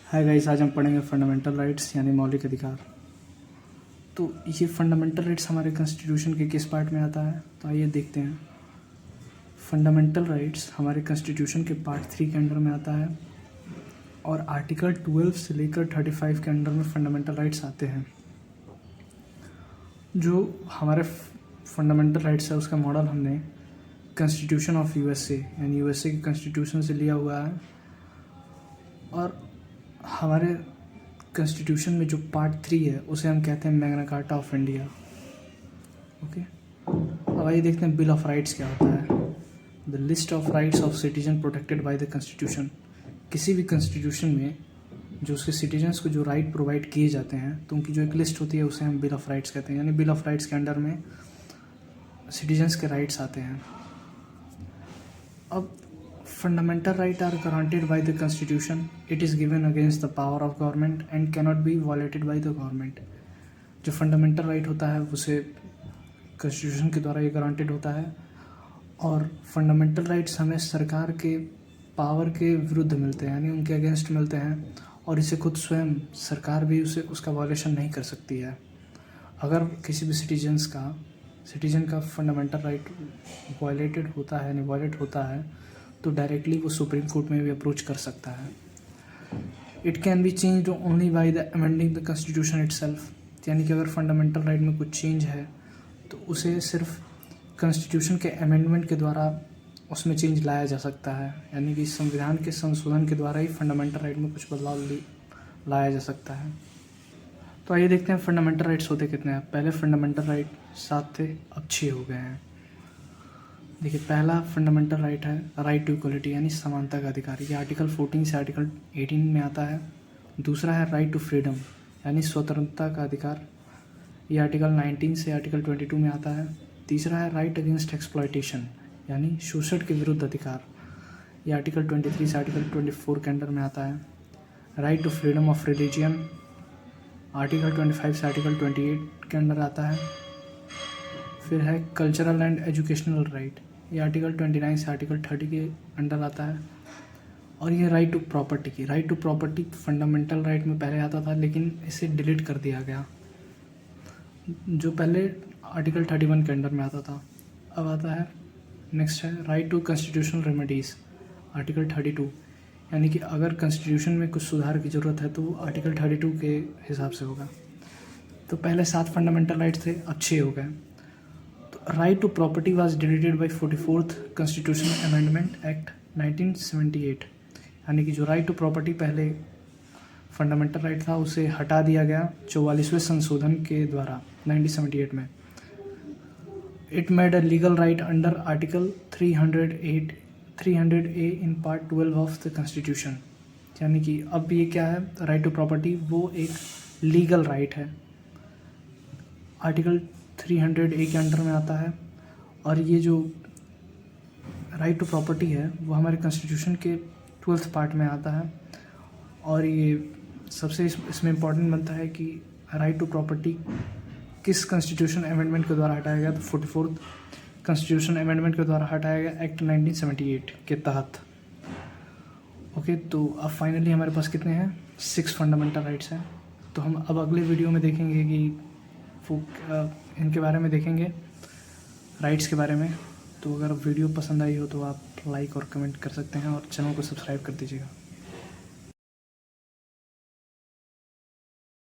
Hi guys, आज हम पढ़ेंगे फंडामेंटल राइट्स यानी मौलिक अधिकार। तो ये फंडामेंटल राइट्स हमारे कॉन्स्टिट्यूशन के किस पार्ट में आता है, तो आइए देखते हैं। फंडामेंटल राइट्स हमारे कॉन्स्टिट्यूशन के पार्ट 3 के अंडर में आता है और आर्टिकल 12 से लेकर 35 के अंडर में फंडामेंटल राइट्स आते हैं। जो हमारे फंडामेंटल राइट्स है उसका मॉडल हमने कॉन्स्टिट्यूशन ऑफ यूएसए यानी यूएसए के कॉन्स्टिट्यूशन से लिया हुआ है। और हमारे कॉन्स्टिट्यूशन में जो पार्ट 3 है उसे हम कहते हैं Magna carta of India. Okay, अब आइए देखते हैं बिल ऑफ राइट्स क्या होता है। The list of rights of citizen protected by the constitution. किसी भी कॉन्स्टिट्यूशन में जो उसके सिटीजन्स को जो राइट प्रोवाइड किए जाते हैं तो उनकी जो एक लिस्ट होती है उसे हम बिल ऑफ राइट्स कहते हैं। यानी बिल ऑफ राइट्स के अंडर में सिटीजन्स के राइट्स आते हैं। अब fundamental rights are granted by the constitution. It is given against the power of government and cannot be violated by the government. जो फंडामेंटल राइट होता है उसे कॉन्स्टिट्यूशन के द्वारा ये ग्रांटेड होता है और फंडामेंटल राइट्स हमें सरकार के पावर के विरुद्ध मिलते हैं, यानी उनके अगेंस्ट मिलते हैं और इसे खुद स्वयं सरकार भी उसका वायलेशन नहीं कर सकती है। अगर किसी भी सिटीजन का फंडामेंटल राइट वायलेटेड होता है यानी वायलेट होता है तो डायरेक्टली वो सुप्रीम कोर्ट में भी अप्रोच कर सकता है। It can be changed only by the amending the constitution itself. यानी कि अगर फंडामेंटल राइट में कुछ चेंज है तो उसे सिर्फ कॉन्स्टिट्यूशन के अमेंडमेंट के द्वारा उसमें चेंज लाया जा सकता है। यानी कि संविधान के संशोधन के द्वारा ही फंडामेंटल राइट में कुछ बदलाव लाया जा सकता है। तो आइए देखते हैं फंडामेंटल राइट्स होते कितने हैं। पहले फंडामेंटल राइट 7 थे, अब 6 हो गए हैं। देखिए, पहला फंडामेंटल राइट है राइट टू इक्वलिटी यानी समानता का अधिकार। ये आर्टिकल 14 से आर्टिकल 18 में आता है। दूसरा है राइट टू फ्रीडम यानी स्वतंत्रता का अधिकार। ये आर्टिकल 19 से आर्टिकल 22 में आता है। तीसरा है राइट अगेंस्ट एक्सप्लॉयटेशन यानी शोषण के विरुद्ध अधिकार। ये आर्टिकल 23 से आर्टिकल 24 के अंडर में आता है। Right to freedom of religion article 25 से आर्टिकल 28 के अंडर आता है। फिर है कल्चरल एंड एजुकेशनल राइट, ये आर्टिकल 29 से आर्टिकल 30 के अंडर आता है। और ये राइट टू प्रॉपर्टी की, right to property fundamental right में पहले आता था लेकिन इसे डिलीट कर दिया गया, जो पहले आर्टिकल 31 के अंडर में आता था। अब आता है नेक्स्ट है right to constitutional remedies article 32। यानी कि अगर कॉन्स्टिट्यूशन में कुछ सुधार की ज़रूरत है तो वो आर्टिकल 32 के हिसाब से होगा। तो पहले 7 फंडामेंटल राइट्स थे, अब 6 हो गए। Right to property was deleted by 44th constitutional amendment act 1978। यानी कि जो राइट टू प्रॉपर्टी पहले फंडामेंटल राइट था उसे हटा दिया गया 44वें संशोधन के द्वारा 1978 में। It made a legal right under article 300A in part 12 of the constitution. यानी कि अब ये क्या है, राइट टू प्रॉपर्टी वो एक लीगल राइट है, आर्टिकल 300A के अंडर में आता है। और ये जो राइट टू प्रॉपर्टी है वो हमारे कॉन्स्टिट्यूशन के 12th पार्ट में आता है। और ये सबसे इसमें इम्पॉर्टेंट बनता है कि राइट टू प्रॉपर्टी किस कॉन्स्टिट्यूशन अमेंडमेंट के द्वारा हटाया गया, तो 44th कॉन्स्टिट्यूशन अमेंडमेंट के द्वारा हटाया गया एक्ट 1978 के तहत। ओके, तो अब फाइनली हमारे पास कितने हैं, 6 फंडामेंटल राइट्स हैं। तो हम अब अगले वीडियो में देखेंगे कि इनके बारे में देखेंगे, राइट्स के बारे में। तो अगर वीडियो पसंद आई हो तो आप लाइक और कमेंट कर सकते हैं और चैनल को सब्सक्राइब कर दीजिएगा।